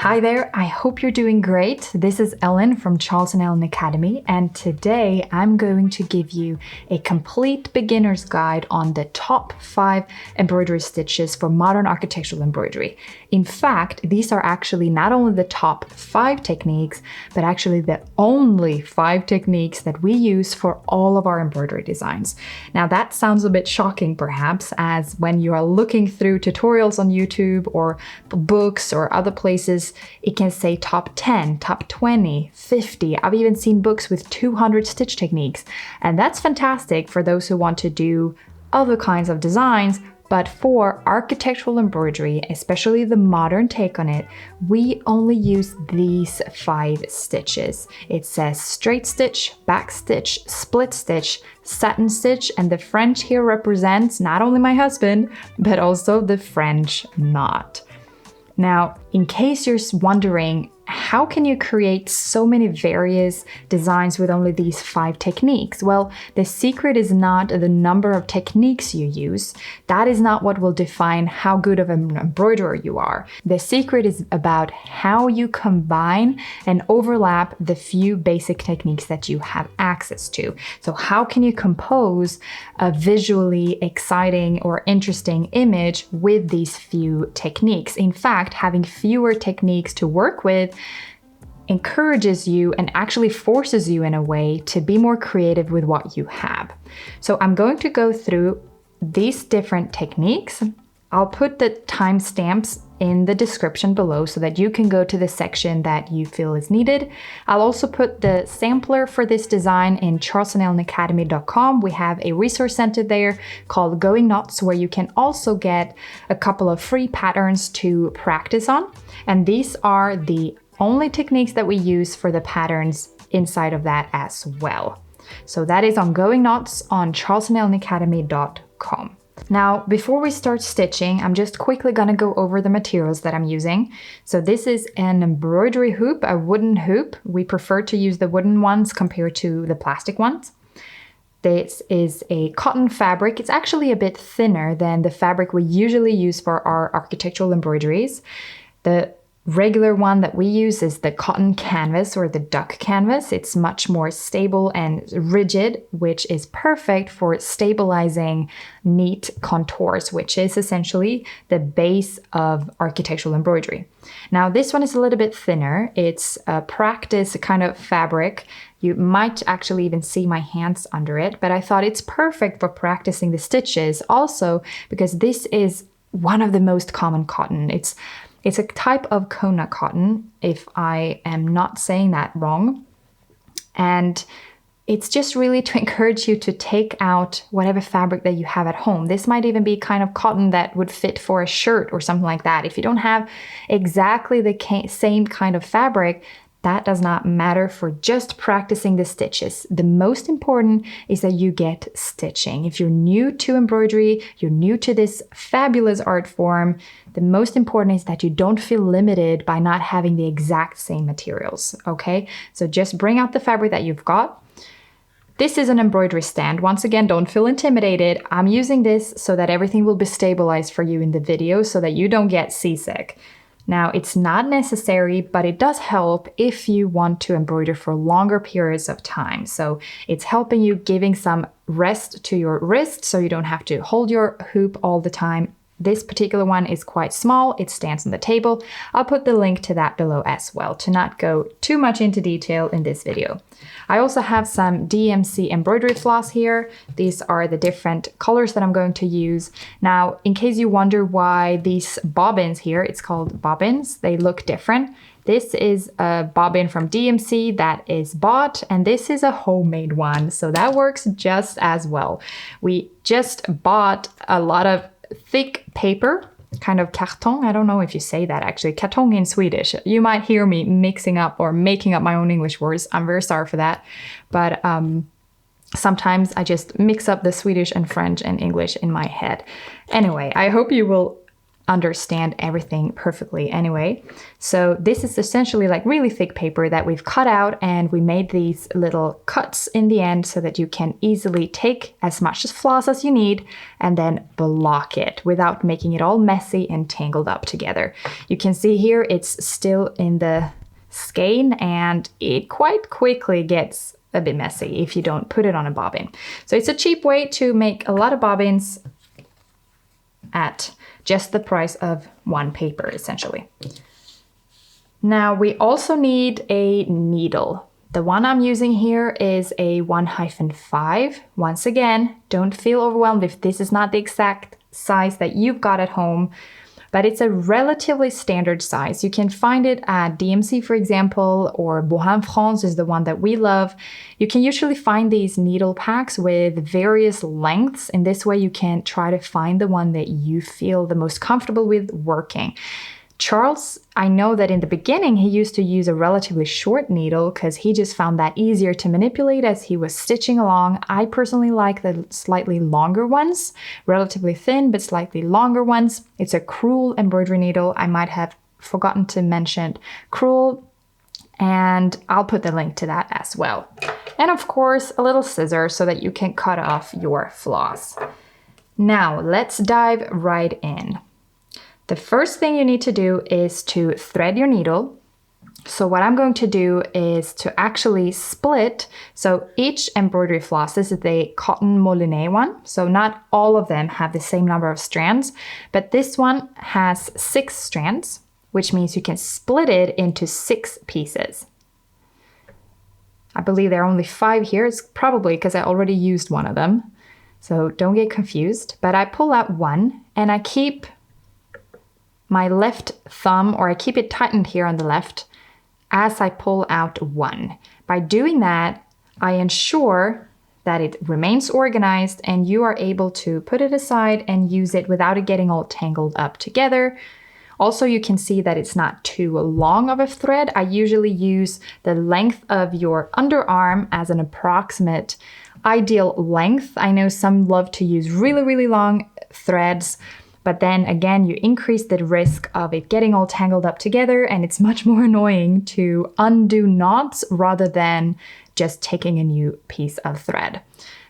Hi there, I hope you're doing great. This is Elin from Charles & Elin Academy, and today I'm going to give you a complete beginner's guide on the top 5 embroidery stitches for modern architectural embroidery. In fact, these are actually not only the top 5 techniques, but actually the only 5 techniques that we use for all of our embroidery designs. Now that sounds a bit shocking perhaps, as when you are looking through tutorials on YouTube or books or other places, it can say top 10, top 20, 50. I've even seen books with 200 stitch techniques. And that's fantastic for those who want to do other kinds of designs. But for architectural embroidery, especially the modern take on it, we only use these 5 stitches. It says straight stitch, back stitch, split stitch, satin stitch, and the French here represents not only my husband, but also the French knot. Now, in case you're wondering, how can you create so many various designs with only these 5 techniques? Well, the secret is not the number of techniques you use. That is not what will define how good of an embroiderer you are. The secret is about how you combine and overlap the few basic techniques that you have access to. So how can you compose a visually exciting or interesting image with these few techniques? In fact, having fewer techniques to work with encourages you and actually forces you in a way to be more creative with what you have. So I'm going to go through these different techniques. I'll put the timestamps in the description below so that you can go to the section that you feel is needed. I'll also put the sampler for this design in charlesandelinacademy.com. We have a resource center there called Going Knots, where you can also get a couple of free patterns to practice on. And these are the only techniques that we use for the patterns inside of that as well. So that is on Going Knots on charlesandelinacademy.com. Now, before we start stitching, I'm just quickly gonna go over the materials that I'm using. So this is an embroidery hoop, a wooden hoop. We prefer to use the wooden ones compared to the plastic ones. This is a cotton fabric. It's actually a bit thinner than the fabric we usually use for our architectural embroideries. The regular one that we use is the cotton canvas or the duck canvas. It's much more stable and rigid, which is perfect for stabilizing neat contours, which is essentially the base of architectural embroidery. Now, this one is a little bit thinner. It's a practice kind of fabric. You might actually even see my hands under it, but I thought it's perfect for practicing the stitches also because this is one of the most common cotton. It's a type of Kona cotton, if I am not saying that wrong. And it's just really to encourage you to take out whatever fabric that you have at home. This might even be kind of cotton that would fit for a shirt or something like that. If you don't have exactly the same kind of fabric, that does not matter for just practicing the stitches. The most important is that you get stitching. If you're new to embroidery, you're new to this fabulous art form, the most important is that you don't feel limited by not having the exact same materials, okay? So just bring out the fabric that you've got. This is an embroidery stand. Once again, don't feel intimidated. I'm using this so that everything will be stabilized for you in the video so that you don't get seasick. Now, it's not necessary, but it does help if you want to embroider for longer periods of time. So it's helping you giving some rest to your wrist so you don't have to hold your hoop all the time. This particular one is quite small. It stands on the table. I'll put the link to that below as well to not go too much into detail in this video. I also have some DMC embroidery floss here. These are the different colors that I'm going to use. Now, in case you wonder why these bobbins here, it's called bobbins, they look different. This is a bobbin from DMC that is bought, and this is a homemade one. So that works just as well. We just bought a lot of thick paper, kind of carton. I don't know if you say that actually, kartong in Swedish. You might hear me mixing up or making up my own English words. I'm very sorry for that. But sometimes I just mix up the Swedish and French and English in my head. Anyway, I hope you will understand everything perfectly anyway. So this is essentially like really thick paper that we've cut out, and we made these little cuts in the end so that you can easily take as much floss as you need and then block it without making it all messy and tangled up together. You can see here it's still in the skein, and it quite quickly gets a bit messy if you don't put it on a bobbin. So it's a cheap way to make a lot of bobbins at just the price of one paper, essentially. Now we also need a needle. The one I'm using here is a 1-5. Once again, don't feel overwhelmed if this is not the exact size that you've got at home, but it's a relatively standard size. You can find it at DMC, for example, or Bohan France is the one that we love. You can usually find these needle packs with various lengths. In this way, you can try to find the one that you feel the most comfortable with working. Charles, I know that in the beginning he used to use a relatively short needle because he just found that easier to manipulate as he was stitching along. I personally like the slightly longer ones, relatively thin but slightly longer ones. It's a Crewel embroidery needle. I might have forgotten to mention Crewel, and I'll put the link to that as well. And of course, a little scissor so that you can cut off your floss. Now let's dive right in. The first thing you need to do is to thread your needle. So what I'm going to do is to actually split. So each embroidery floss, this is the cotton moulinet one. So not all of them have the same number of strands, but this one has 6 strands, which means you can split it into 6 pieces. I believe there are only 5 here. It's probably because I already used one of them. So don't get confused, but I pull out one and I keep my left thumb, or I keep it tightened here on the left as I pull out one. By doing that, I ensure that it remains organized and you are able to put it aside and use it without it getting all tangled up together. Also, you can see that it's not too long of a thread. I usually use the length of your underarm as an approximate ideal length. I know some love to use really, really long threads, but then again, you increase the risk of it getting all tangled up together, and it's much more annoying to undo knots rather than just taking a new piece of thread.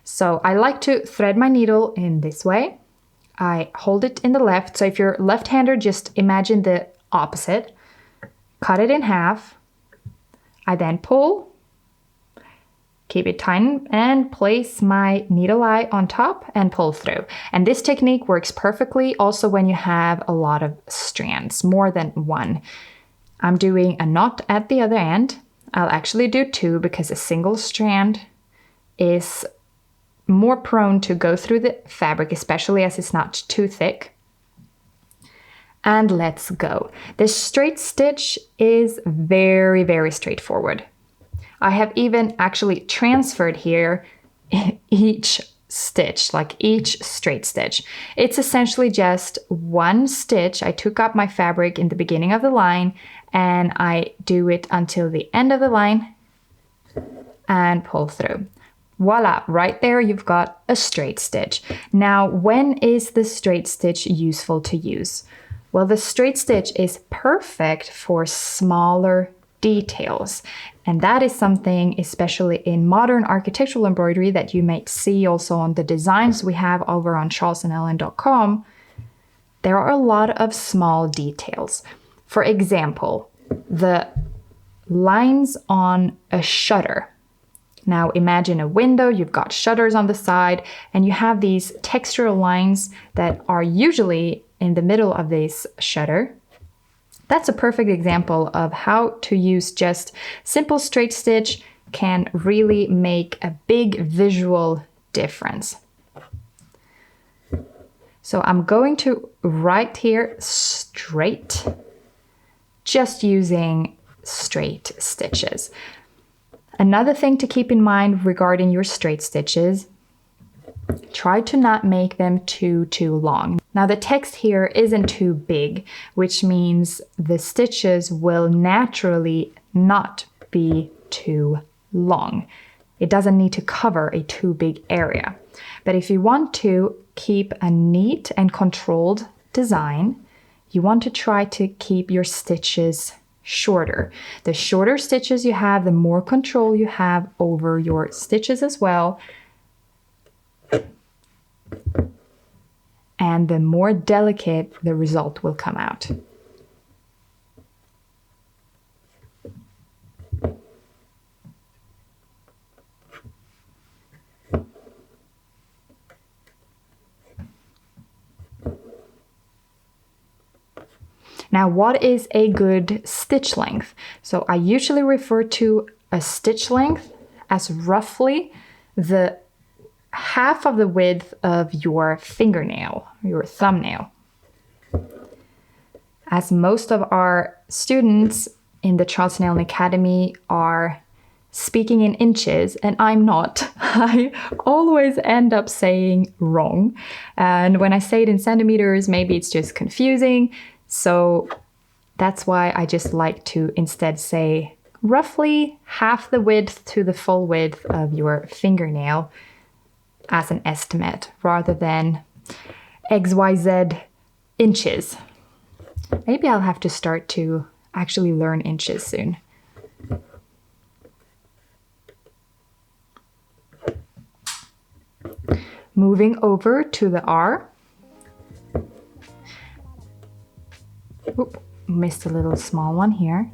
So I like to thread my needle in this way. I hold it in the left. So if you're left-hander, just imagine the opposite. Cut it in half. I then pull, keep it tightened, and place my needle eye on top and pull through. And this technique works perfectly also when you have a lot of strands, more than one. I'm doing a knot at the other end. I'll actually do 2 because a single strand is more prone to go through the fabric, especially as it's not too thick. And let's go. This straight stitch is very, very straightforward. I have even actually transferred here each stitch, like each straight stitch. It's essentially just one stitch. I took up my fabric in the beginning of the line and I do it until the end of the line and pull through. Voila, right there you've got a straight stitch. Now, when is the straight stitch useful to use? Well, the straight stitch is perfect for smaller details. And that is something, especially in modern architectural embroidery, that you might see also on the designs we have over on charlesandellen.com. There are a lot of small details. For example, the lines on a shutter. Now imagine a window, you've got shutters on the side, and you have these textural lines that are usually in the middle of this shutter. That's a perfect example of how to use just simple straight stitch can really make a big visual difference. So I'm going to write here straight, just using straight stitches. Another thing to keep in mind regarding your straight stitches, try to not make them too long. Now the text here isn't too big, which means the stitches will naturally not be too long. It doesn't need to cover a too big area. But if you want to keep a neat and controlled design, you want to try to keep your stitches shorter. The shorter stitches you have, the more control you have over your stitches as well. And the more delicate the result will come out. Now, what is a good stitch length? So I usually refer to a stitch length as roughly the half of the width of your fingernail, your thumbnail. As most of our students in the Charles Nail Academy are speaking in inches, and I'm not. I always end up saying wrong. And when I say it in centimeters, maybe it's just confusing. So that's why I just like to instead say roughly half the width to the full width of your fingernail as an estimate rather than XYZ inches. Maybe I'll have to start to actually learn inches soon. Moving over to the R. Oop, missed a little small one here.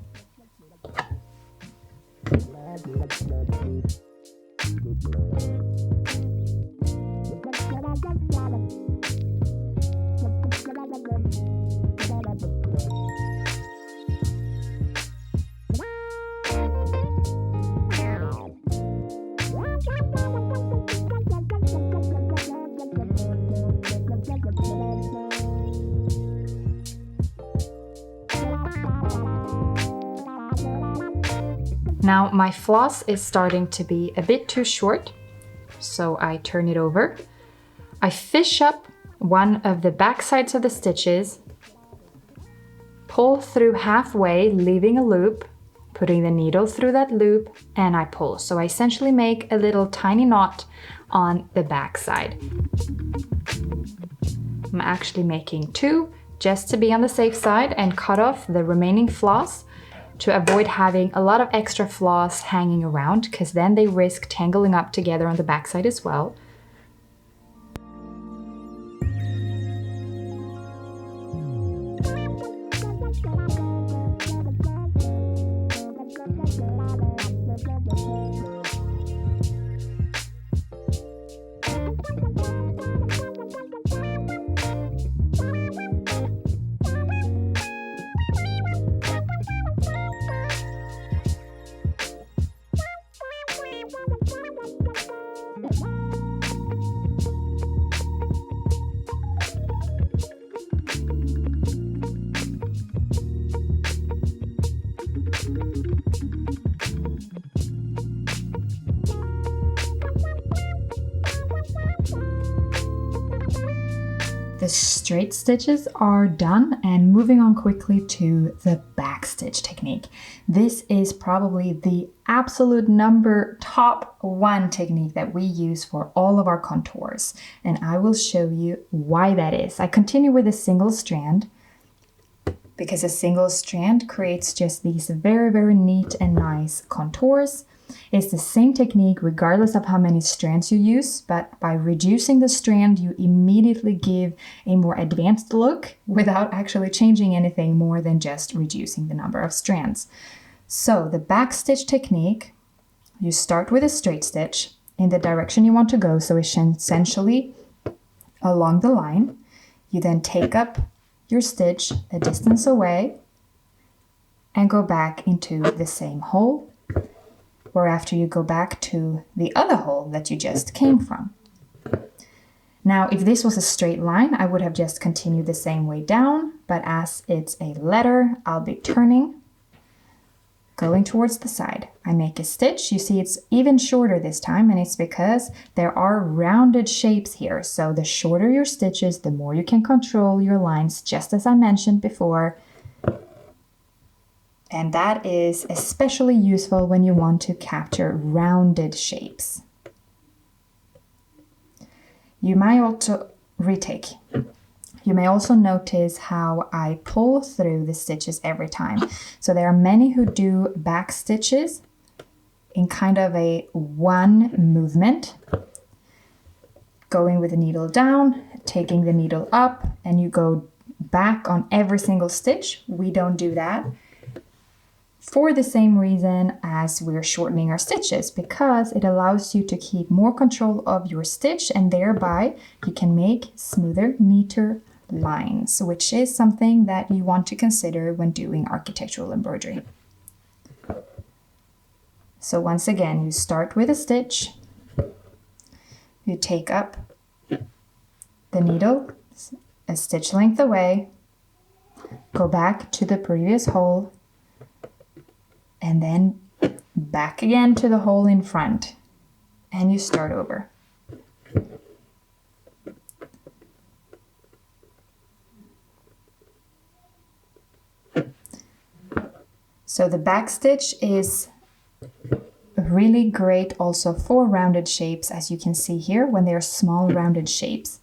Now my floss is starting to be a bit too short, so I turn it over. I fish up one of the back sides of the stitches, pull through halfway, leaving a loop, putting the needle through that loop, and I pull. So I essentially make a little tiny knot on the back side. I'm actually making two just to be on the safe side and cut off the remaining floss to avoid having a lot of extra floss hanging around, because then they risk tangling up together on the backside as well. The straight stitches are done, and moving on quickly to the back stitch technique. This is probably the absolute top one technique that we use for all of our contours, and I will show you why that is. I continue with a single strand because a single strand creates just these very, very neat and nice contours. It's the same technique regardless of how many strands you use, but by reducing the strand, you immediately give a more advanced look without actually changing anything more than just reducing the number of strands. So the back stitch technique, you start with a straight stitch in the direction you want to go, so essentially along the line. You then take up your stitch a distance away and go back into the same hole, or after you go back to the other hole that you just came from. Now, if this was a straight line, I would have just continued the same way down, but as it's a letter, I'll be turning, going towards the side. I make a stitch. You see it's even shorter this time, and it's because there are rounded shapes here. So the shorter your stitches, the more you can control your lines, just as I mentioned before. And that is especially useful when you want to capture rounded shapes. You might also retake. You may also notice how I pull through the stitches every time. So there are many who do back stitches in kind of a one movement, going with the needle down, taking the needle up, and you go back on every single stitch. We don't do that for the same reason as we're shortening our stitches, because it allows you to keep more control of your stitch, and thereby you can make smoother, neater lines, which is something that you want to consider when doing architectural embroidery. So once again, you start with a stitch, you take up the needle a stitch length away, go back to the previous hole, and then back again to the hole in front, and you start over. So the back stitch is really great also for rounded shapes, as you can see here, when they are small rounded shapes,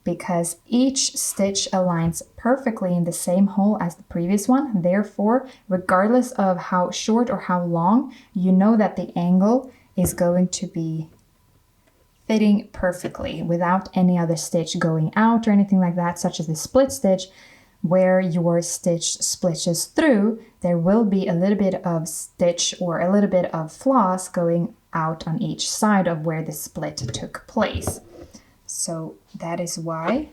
because each stitch aligns perfectly in the same hole as the previous one. Therefore, regardless of how short or how long, you know that the angle is going to be fitting perfectly without any other stitch going out or anything like that, such as the split stitch. Where your stitch splitches through, there will be a little bit of stitch or a little bit of floss going out on each side of where the split took place. So that is why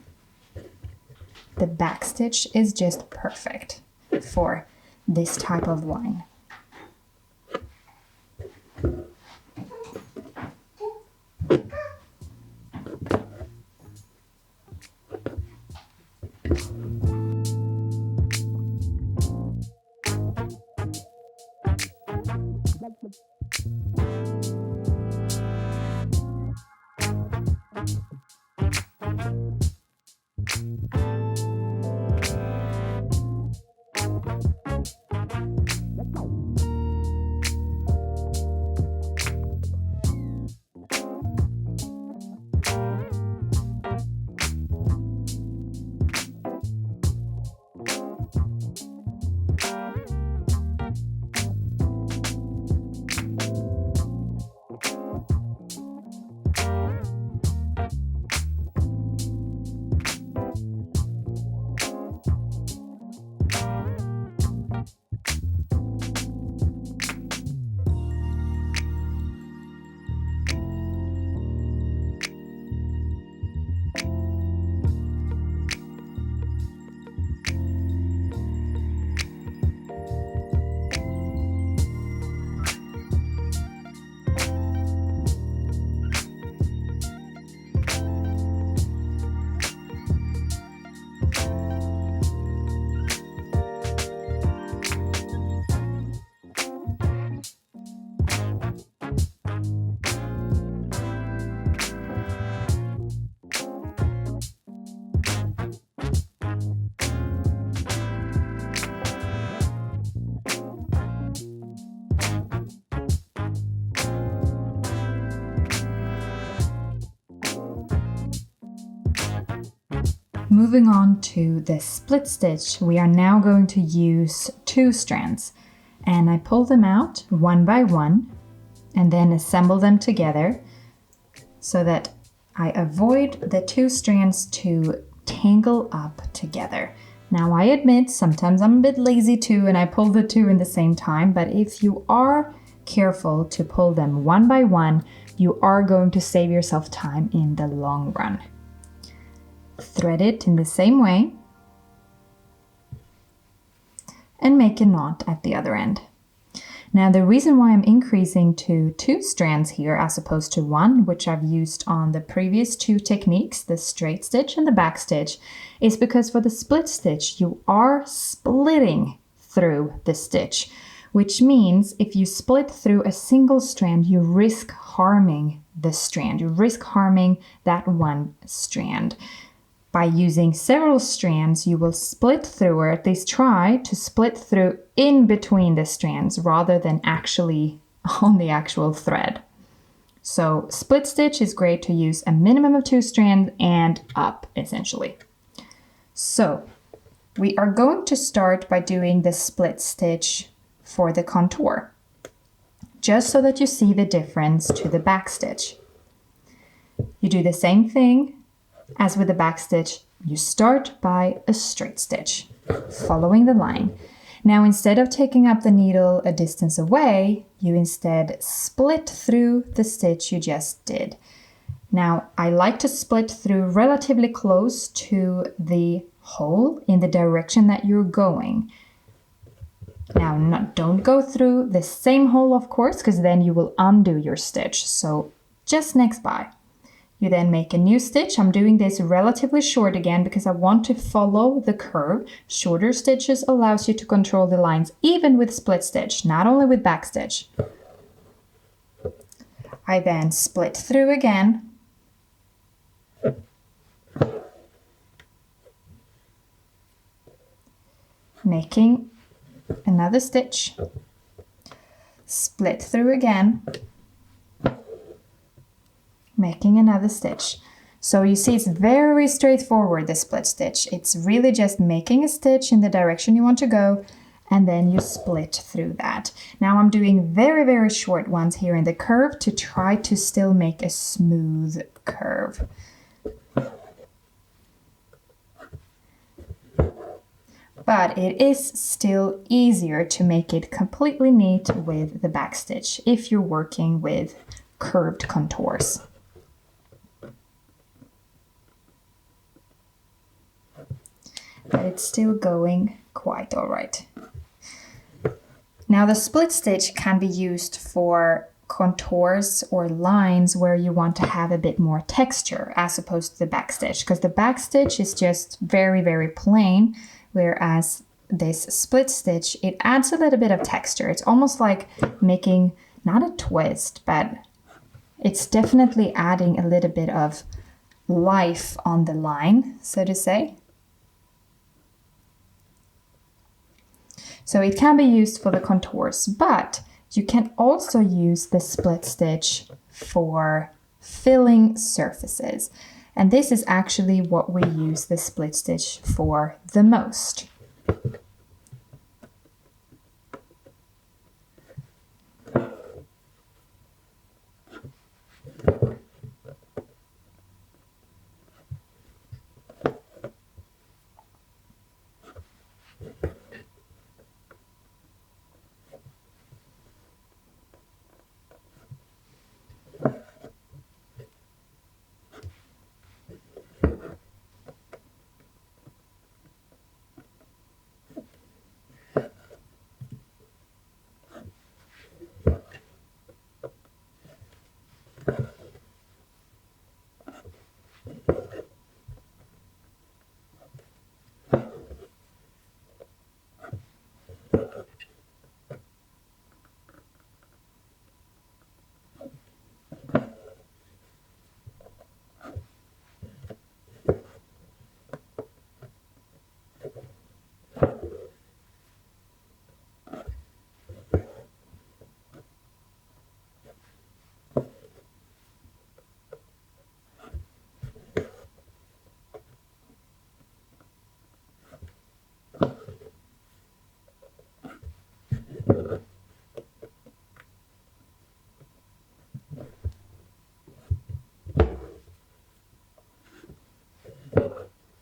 the back stitch is just perfect for this type of line. Moving on to the split stitch, we are now going to use 2 strands, and I pull them out one by one and then assemble them together so that I avoid the 2 strands to tangle up together. Now I admit sometimes I'm a bit lazy too and I pull the 2 in the same time, but if you are careful to pull them one by one, you are going to save yourself time in the long run. Thread it in the same way and make a knot at the other end. Now the reason why I'm increasing to 2 strands here as opposed to 1, which I've used on the previous 2 techniques, the straight stitch and the back stitch, is because for the split stitch you are splitting through the stitch, which means if you split through a single strand, you risk harming the strand, you risk harming that one strand. By using several strands, you will split through, or at least try to split through in between the strands rather than actually on the actual thread. So split stitch is great to use a minimum of 2 strands and up, essentially. So we are going to start by doing the split stitch for the contour, just so that you see the difference to the back stitch. You do the same thing as with the back stitch. You start by a straight stitch, following the line. Now, instead of taking up the needle a distance away, you instead split through the stitch you just did. Now, I like to split through relatively close to the hole in the direction that you're going. Now, don't go through the same hole, of course, because then you will undo your stitch. So just next by. You then make a new stitch. I'm doing this relatively short again because I want to follow the curve. Shorter stitches allows you to control the lines even with split stitch, not only with back stitch. I then split through again. Making another stitch. Split through again. Making another stitch. So you see it's very straightforward, the split stitch. It's really just making a stitch in the direction you want to go, and then you split through that. Now I'm doing very, very short ones here in the curve to try to still make a smooth curve. But it is still easier to make it completely neat with the back stitch if you're working with curved contours. But it's still going quite all right. Now the split stitch can be used for contours or lines where you want to have a bit more texture as opposed to the back stitch, because the back stitch is just very, very plain, whereas this split stitch, it adds a little bit of texture. It's almost like making, not a twist, but it's definitely adding a little bit of life on the line, so to say. So it can be used for the contours, but you can also use the split stitch for filling surfaces. And this is actually what we use the split stitch for the most.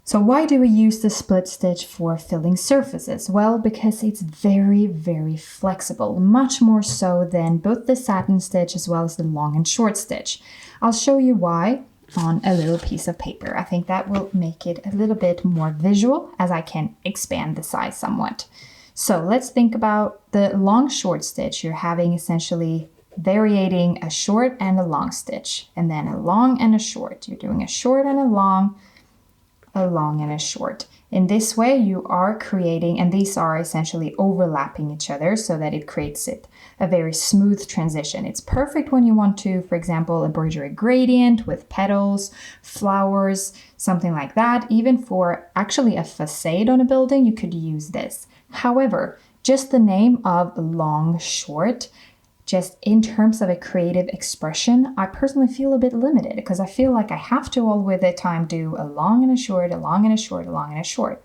So why do we use the split stitch for filling surfaces? Well, because it's very, very flexible, much more so than both the satin stitch as well as the long and short stitch. I'll show you why on a little piece of paper. I think that will make it a little bit more visual as I can expand the size somewhat. So let's think about the long short stitch. You're having essentially varying a short and a long stitch, and then a long and a short. You're doing a short and a long and a short. In this way you are creating, and these are essentially overlapping each other so that it creates a very smooth transition. It's perfect when you want to, for example, embroider a gradient with petals, flowers, something like that. Even for actually a facade on a building, you could use this. However, just the name of long short just in terms of a creative expression, I personally feel a bit limited because I feel like I have to all with the time do a long and a short, a long and a short, a long and a short.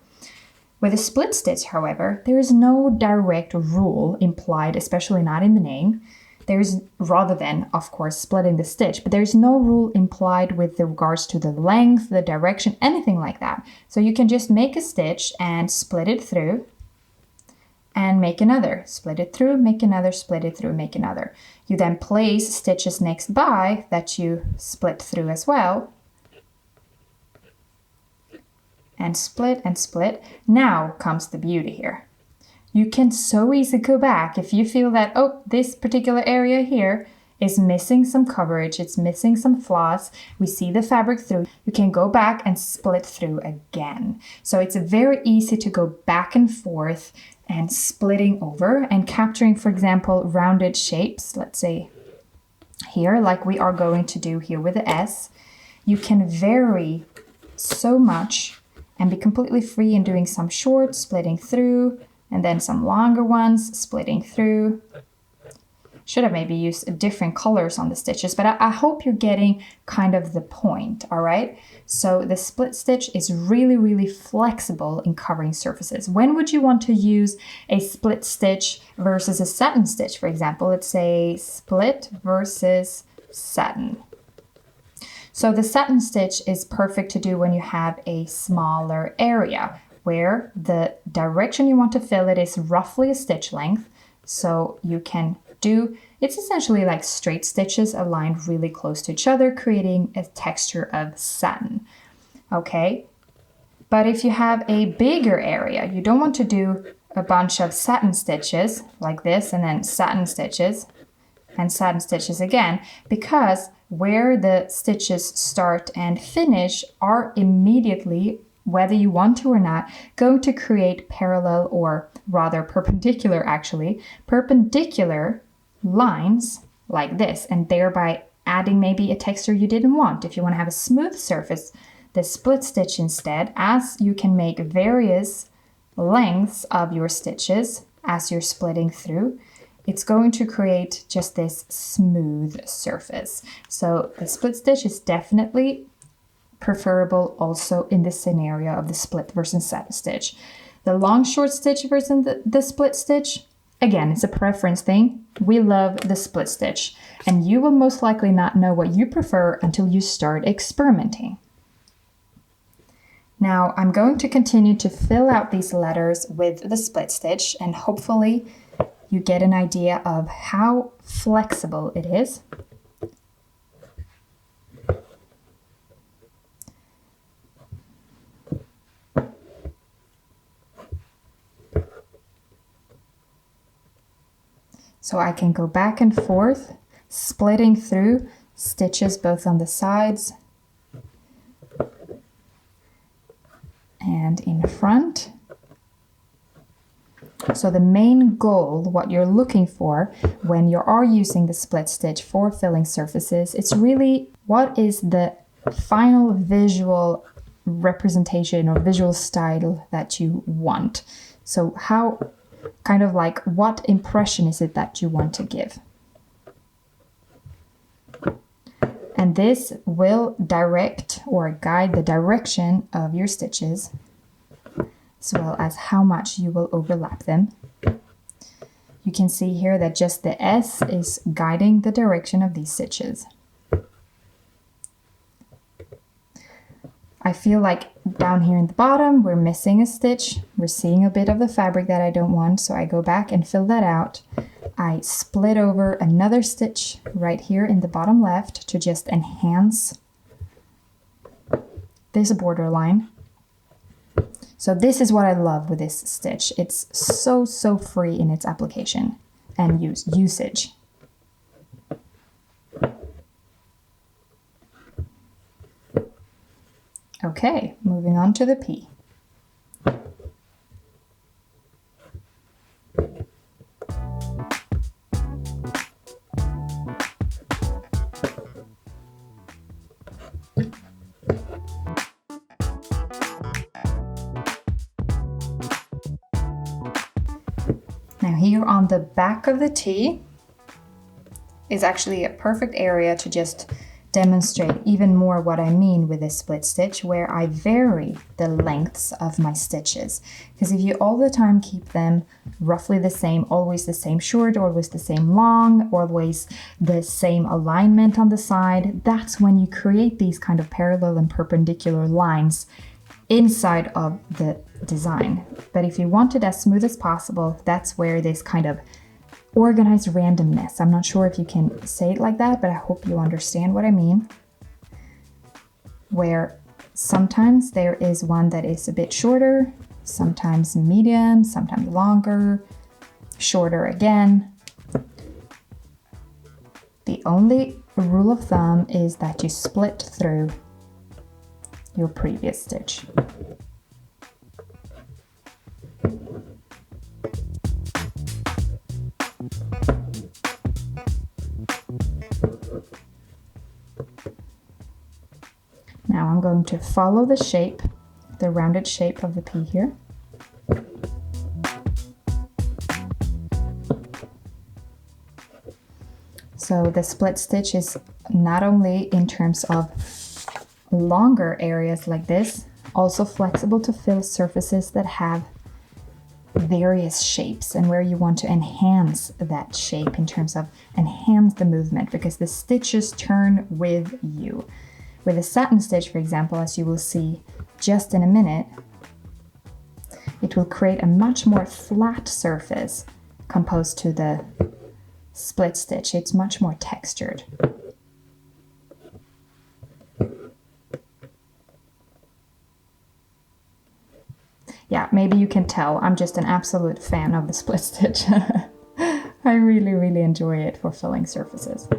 With a split stitch, however, there is no direct rule implied, especially not in the name. There's, rather than, of course, splitting the stitch, but there's no rule implied with regards to the length, the direction, anything like that. So you can just make a stitch and split it through and make another, split it through, make another, split it through, make another. You then place stitches next by that you split through as well. And split and split. Now comes the beauty here. You can so easily go back if you feel that, oh, this particular area here is missing some coverage, it's missing some floss, we see the fabric through, you can go back and split through again. So it's very easy to go back and forth and splitting over and capturing, for example, rounded shapes, let's say here, like we are going to do here with the S. You can vary so much and be completely free in doing some short, splitting through, and then some longer ones, splitting through. Should have maybe used different colors on the stitches, but I hope you're getting kind of the point, all right? So the split stitch is really, really flexible in covering surfaces. When would you want to use a split stitch versus a satin stitch, for example? Let's say split versus satin. So the satin stitch is perfect to do when you have a smaller area, where the direction you want to fill it is roughly a stitch length. So you can do, it's essentially like straight stitches aligned really close to each other, creating a texture of satin. Okay, but if you have a bigger area, you don't want to do a bunch of satin stitches like this and then satin stitches and satin stitches again, because where the stitches start and finish are immediately, whether you want to or not, going to create parallel, or rather perpendicular actually, perpendicular lines like this, and thereby adding maybe a texture you didn't want. If you want to have a smooth surface, the split stitch instead, as you can make various lengths of your stitches as you're splitting through, it's going to create just this smooth surface. So the split stitch is definitely preferable also in the scenario of the split versus satin stitch. The long short stitch versus the split stitch, again, it's a preference thing. We love the split stitch, and you will most likely not know what you prefer until you start experimenting. Now I'm going to continue to fill out these letters with the split stitch, and hopefully you get an idea of how flexible it is. So I can go back and forth, splitting through stitches both on the sides and in front. So the main goal, what you're looking for when you are using the split stitch for filling surfaces, it's really what is the final visual representation or visual style that you want. So how, kind of like, what impression is it that you want to give? And this will direct or guide the direction of your stitches, as well as how much you will overlap them. You can see here that just the S is guiding the direction of these stitches. I feel like down here in the bottom, we're missing a stitch. We're seeing a bit of the fabric that I don't want, so I go back and fill that out. I split over another stitch right here in the bottom left to just enhance this border line. So this is what I love with this stitch. It's so free in its application and usage. Okay, moving on to the P. Now here on the back of the T, is actually a perfect area to just demonstrate even more what I mean with this split stitch, where I vary the lengths of my stitches. Because if you all the time keep them roughly the same, always the same short, always the same long, always the same alignment on the side, that's when you create these kind of parallel and perpendicular lines inside of the design. But if you want it as smooth as possible, that's where this kind of organized randomness, I'm not sure if you can say it like that, but I hope you understand what I mean, where sometimes there is one that is a bit shorter, sometimes medium, sometimes longer, shorter again. The only rule of thumb is that you split through your previous stitch. Now I'm going to follow the shape, the rounded shape of the pea here. So the split stitch is not only in terms of longer areas like this, also flexible to fill surfaces that have various shapes and where you want to enhance that shape in terms of enhance the movement, because the stitches turn with you. With a satin stitch, for example, as you will see just in a minute, it will create a much more flat surface composed to the split stitch. It's much more textured. Yeah, maybe you can tell I'm just an absolute fan of the split stitch. I really, really enjoy it for filling surfaces.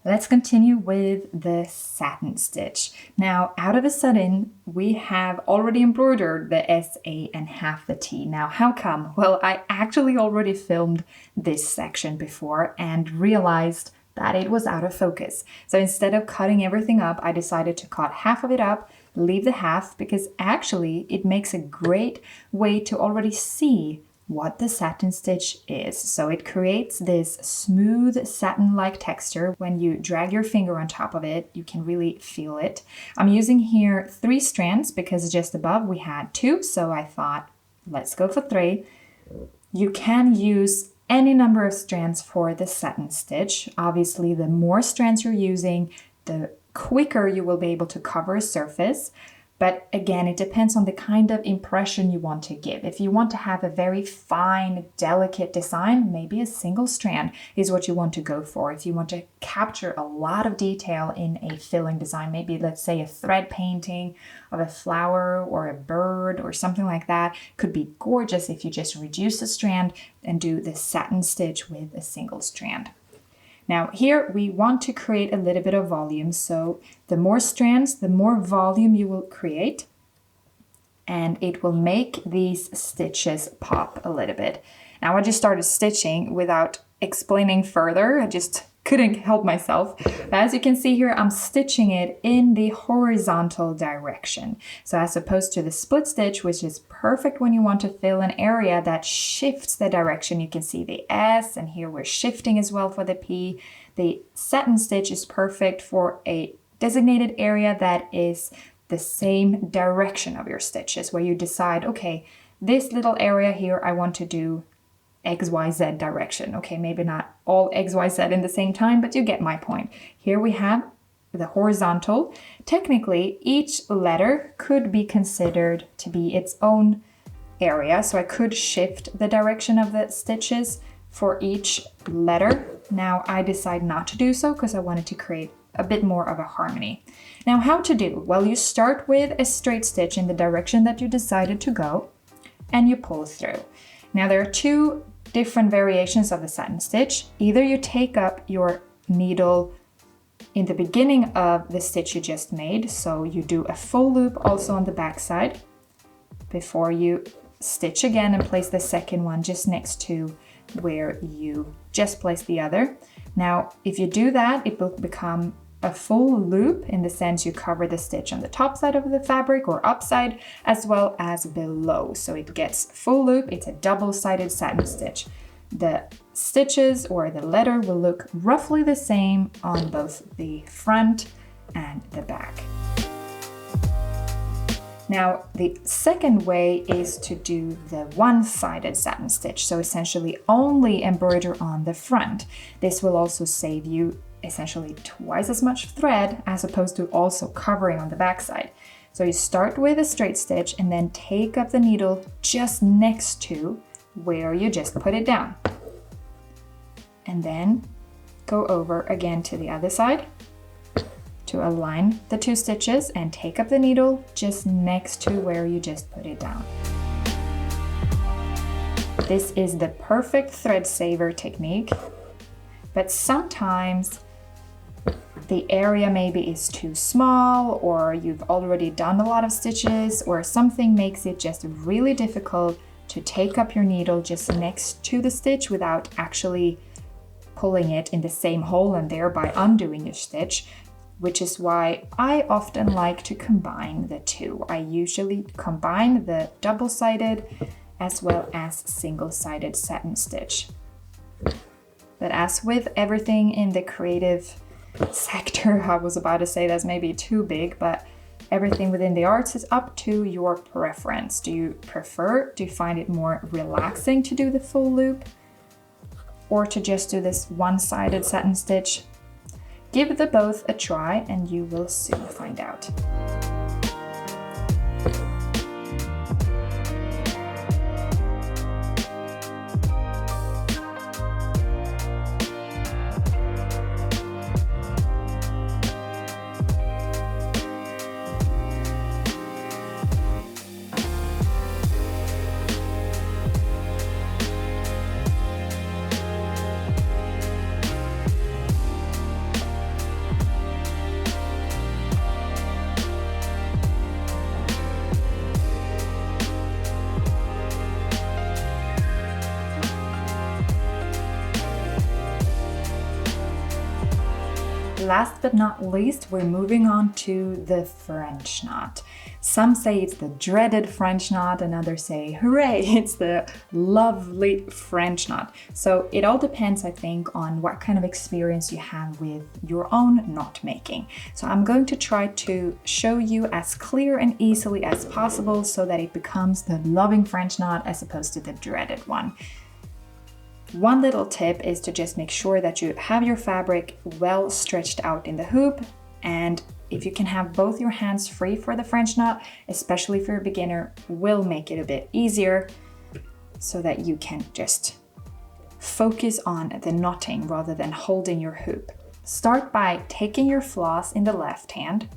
Let's continue with the satin stitch. Now, out of the satin, we have already embroidered the SA and half the T. Now, how come? Well, I actually already filmed this section before and realized that it was out of focus. So instead of cutting everything up, I decided to cut half of it up, leave the half, because actually it makes a great way to already see what the satin stitch is. So it creates this smooth satin-like texture. When you drag your finger on top of it, you can really feel it. I'm using here 3 strands because just above we had 2, so I thought, let's go for 3. You can use any number of strands for the satin stitch. Obviously, the more strands you're using, the quicker you will be able to cover a surface. But again, it depends on the kind of impression you want to give. If you want to have a very fine, delicate design, maybe a single strand is what you want to go for. If you want to capture a lot of detail in a filling design, maybe let's say a thread painting of a flower or a bird or something like that, could be gorgeous if you just reduce the strand and do the satin stitch with a single strand. Now here we want to create a little bit of volume, so the more strands, the more volume you will create, and it will make these stitches pop a little bit. Now I just started stitching without explaining further, I just couldn't help myself. But as you can see here, I'm stitching it in the horizontal direction. So as opposed to the split stitch, which is perfect when you want to fill an area that shifts the direction. You can see the S, and here we're shifting as well for the P. The satin stitch is perfect for a designated area that is the same direction of your stitches, where you decide, okay, this little area here, I want to do XYZ direction. Okay, maybe not all XYZ in the same time, but you get my point. Here we have the horizontal. Technically, each letter could be considered to be its own area, so I could shift the direction of the stitches for each letter. Now I decide not to do so because I wanted to create a bit more of a harmony. Now how to do? Well, you start with a straight stitch in the direction that you decided to go, and you pull through. Now there are two different variations of the satin stitch. Either you take up your needle in the beginning of the stitch you just made, so you do a full loop also on the back side before you stitch again and place the second one just next to where you just placed the other. Now if you do that, it will become a full loop in the sense you cover the stitch on the top side of the fabric or upside as well as below. So it gets full loop, it's a double-sided satin stitch. The stitches or the letter will look roughly the same on both the front and the back. Now the second way is to do the one-sided satin stitch, so essentially only embroider on the front. This will also save you essentially twice as much thread as opposed to also covering on the back side. So you start with a straight stitch and then take up the needle just next to where you just put it down. And then go over again to the other side to align the two stitches and take up the needle just next to where you just put it down. This is the perfect thread saver technique, but sometimes the area maybe is too small, or you've already done a lot of stitches, or something makes it just really difficult to take up your needle just next to the stitch without actually pulling it in the same hole and thereby undoing your stitch, which is why I often like to combine the two. I usually combine the double-sided as well as single-sided satin stitch. But as with everything in the creative sector, I was about to say that's maybe too big, but everything within the arts is up to your preference. Do you find it more relaxing to do the full loop or to just do this one-sided satin stitch? Give the both a try and you will soon find out. Last but not least, we're moving on to the French knot. Some say it's the dreaded French knot, and others say, hooray, it's the lovely French knot. So it all depends, I think, on what kind of experience you have with your own knot making. So I'm going to try to show you as clear and easily as possible so that it becomes the loving French knot as opposed to the dreaded one. One little tip is to just make sure that you have your fabric well stretched out in the hoop and if you can have both your hands free for the French knot, especially for a beginner, will make it a bit easier so that you can just focus on the knotting rather than holding your hoop. Start by taking your floss in the left hand.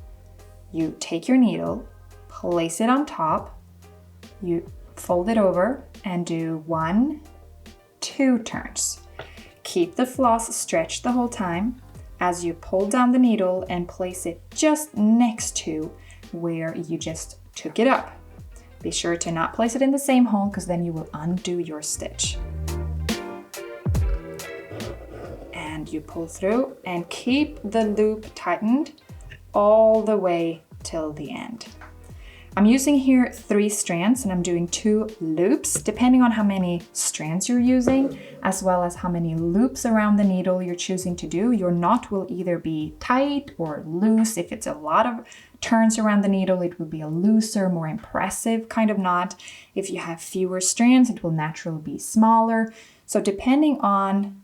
You take your needle, place it on top, you fold it over and do 1, 2 turns. Keep the floss stretched the whole time as you pull down the needle and place it just next to where you just took it up. Be sure to not place it in the same hole because then you will undo your stitch. And you pull through and keep the loop tightened all the way till the end. I'm using here 3 strands and I'm doing 2 loops depending on how many strands you're using, as well as how many loops around the needle you're choosing to do. Your knot will either be tight or loose. If it's a lot of turns around the needle, it will be a looser, more impressive kind of knot. If you have fewer strands, it will naturally be smaller. So depending on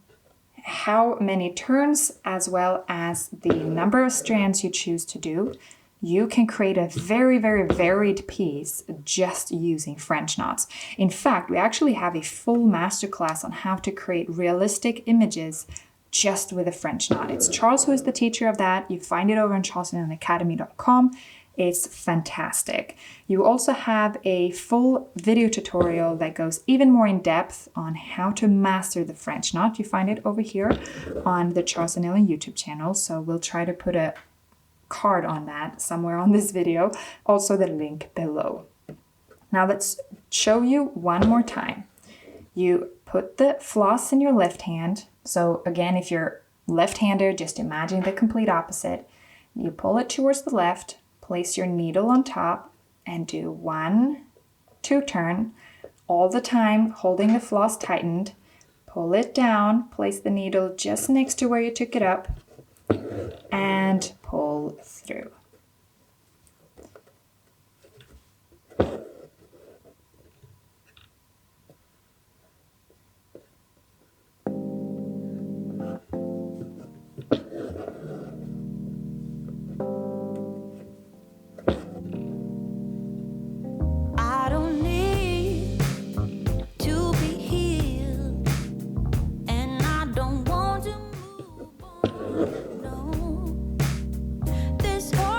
how many turns as well as the number of strands you choose to do, you can create a very, very varied piece just using French knots. In fact, we actually have a full masterclass on how to create realistic images just with a French knot. It's Charles who is the teacher of that. You find it over on charlesandanacademy.com. It's fantastic. You also have a full video tutorial that goes even more in depth on how to master the French knot. You find it over here on the Charles and Elin YouTube channel. So we'll try to put a card on that somewhere on this video, also the link below. Now let's show you one more time. You put the floss in your left hand. So again, if you're left-handed, just imagine the complete opposite. You pull it towards the left, place your needle on top and do 1, 2 turn, all the time holding the floss tightened. Pull it down, place the needle just next to where you took it up and pull through. I don't need to be healed, and I don't want to move on. No, this heart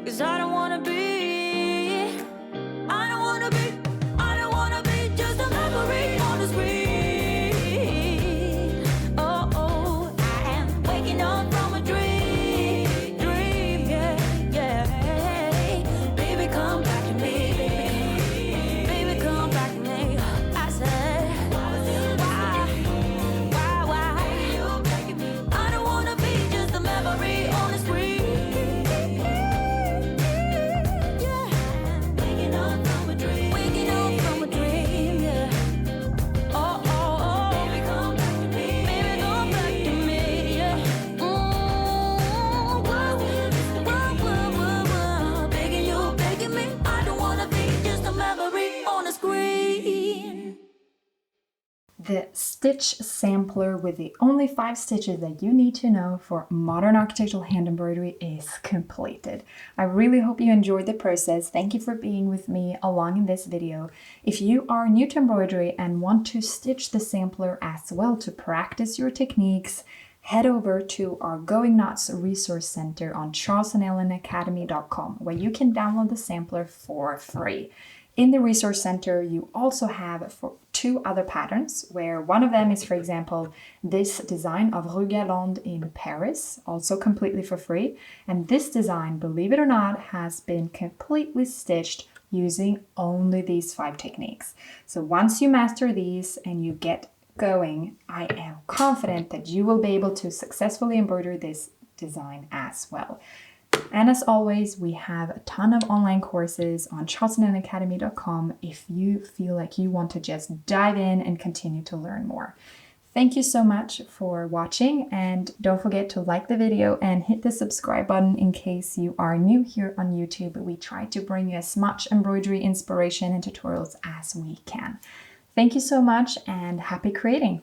'Cause I don't wanna be, I don't wanna be, I don't wanna be just a memory on the screen. Oh, oh, I am waking up from a dream, dream, yeah, yeah. Baby, come back to me. Baby, come back to me. I said, why you begging me? I don't wanna be just a memory on the screen. Yeah, waking up from a dream, yeah. Oh, oh, oh, baby, come back to me. Baby, come back to me, yeah. Whoa, begging you, begging me. I don't wanna be just a memory on a screen. The stitch sampler with the only 5 stitches that you need to know for modern architectural hand embroidery is completed. I really hope you enjoyed the process. Thank you for being with me along in this video. If you are new to embroidery and want to stitch the sampler as well to practice your techniques, head over to our Going Nuts Resource Center on charlesandelinacademy.com, where you can download the sampler for free. In the Resource Center, you also have 2 other patterns, where one of them is, for example, this design of Rue Galande in Paris, also completely for free. And this design, believe it or not, has been completely stitched using only these 5 techniques. So once you master these and you get going, I am confident that you will be able to successfully embroider this design as well. And as always, we have a ton of online courses on charlesandelinacademy.com if you feel like you want to just dive in and continue to learn more. Thank you so much for watching, and don't forget to like the video and hit the subscribe button in case you are new here on YouTube. We try to bring you as much embroidery inspiration and tutorials as we can. Thank you so much and happy creating!